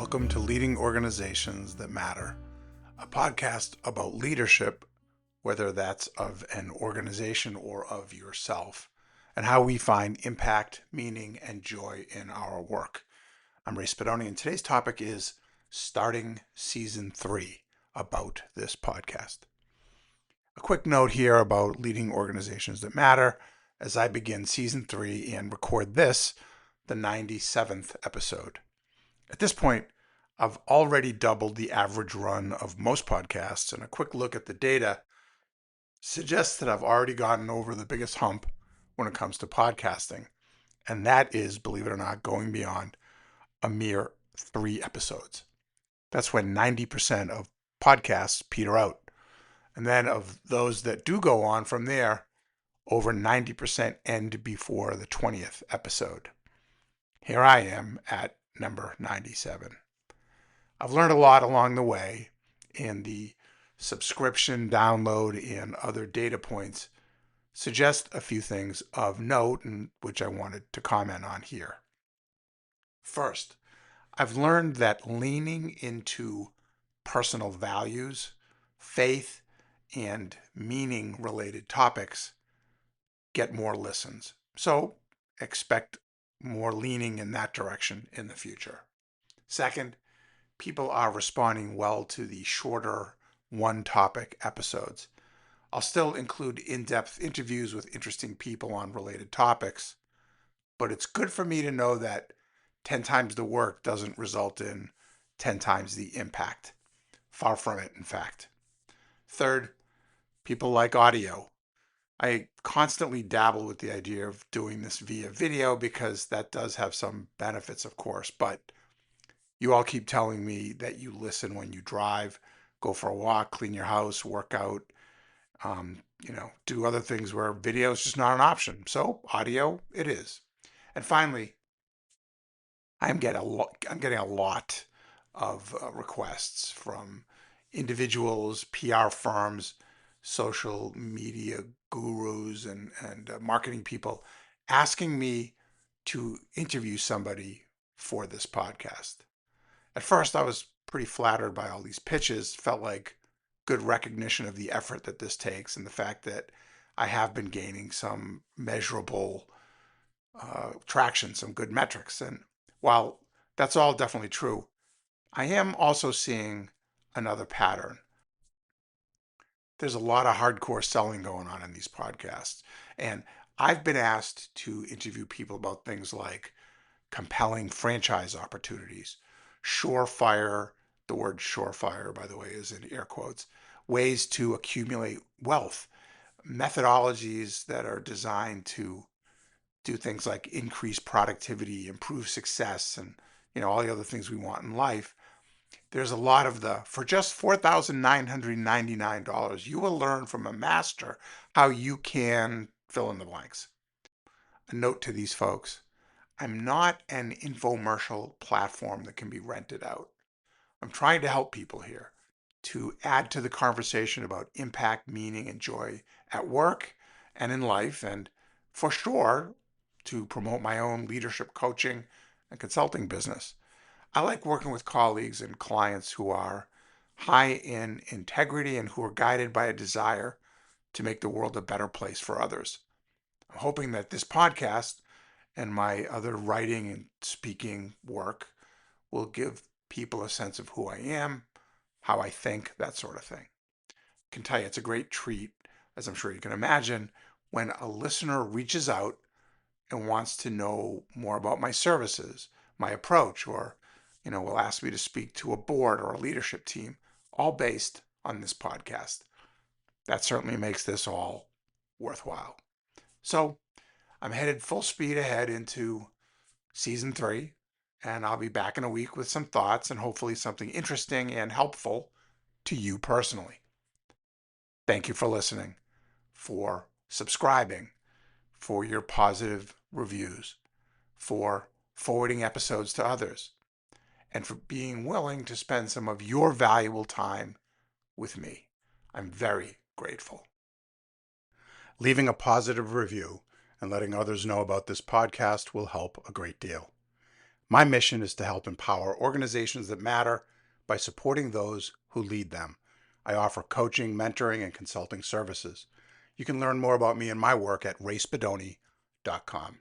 Welcome to Leading Organizations That Matter, a podcast about leadership, whether that's of an organization or of yourself, and how we find impact, meaning, and joy in our work. I'm Ray Spadoni, and today's topic is starting season 3 about this podcast. A quick note here about Leading Organizations That Matter as I begin season 3 and record this, the 97th episode. At this point, I've already doubled the average run of most podcasts, and a quick look at the data suggests that I've already gotten over the biggest hump when it comes to podcasting, and that is, believe it or not, going beyond a mere 3 episodes. That's when 90% of podcasts peter out. And then of those that do go on from there, over 90% end before the 20th episode. Here I am at number 97. I've learned a lot along the way, and the subscription, download, and other data points suggest a few things of note, and which I wanted to comment on here. First, I've learned that leaning into personal values, faith, and meaning-related topics get more listens. So expect more leaning in that direction in the future. Second, people are responding well to the shorter one-topic episodes. I'll still include in-depth interviews with interesting people on related topics, but it's good for me to know that 10 times the work doesn't result in 10 times the impact. Far from it, in fact. Third, people like audio. I constantly dabble with the idea of doing this via video because that does have some benefits, of course, but you all keep telling me that you listen when you drive, go for a walk, clean your house, work out, do other things where video is just not an option. So audio, it is. And finally, I'm getting a lot of requests from individuals, PR firms, social media gurus, and marketing people asking me to interview somebody for this podcast. At first, I was pretty flattered by all these pitches, felt like good recognition of the effort that this takes and the fact that I have been gaining some measurable traction, some good metrics. And while that's all definitely true, I am also seeing another pattern. There's a lot of hardcore selling going on in these podcasts. And I've been asked to interview people about things like compelling franchise opportunities, surefire, the word surefire, by the way, is in air quotes, ways to accumulate wealth, methodologies that are designed to do things like increase productivity, improve success, and all the other things we want in life. There's a lot of for just $4,999, you will learn from a master how you can fill in the blanks. A note to these folks: I'm not an infomercial platform that can be rented out. I'm trying to help people here to add to the conversation about impact, meaning, and joy at work and in life, and for sure, to promote my own leadership coaching and consulting business. I like working with colleagues and clients who are high in integrity and who are guided by a desire to make the world a better place for others. I'm hoping that this podcast and my other writing and speaking work will give people a sense of who I am, how I think, that sort of thing. I can tell you it's a great treat, as I'm sure you can imagine, when a listener reaches out and wants to know more about my services, my approach, or will ask me to speak to a board or a leadership team, all based on this podcast. That certainly makes this all worthwhile. So I'm headed full speed ahead into season 3, and I'll be back in a week with some thoughts and hopefully something interesting and helpful to you personally. Thank you for listening, for subscribing, for your positive reviews, for forwarding episodes to others, and for being willing to spend some of your valuable time with me. I'm very grateful. Leaving a positive review and letting others know about this podcast will help a great deal. My mission is to help empower organizations that matter by supporting those who lead them. I offer coaching, mentoring, and consulting services. You can learn more about me and my work at racebedoni.com.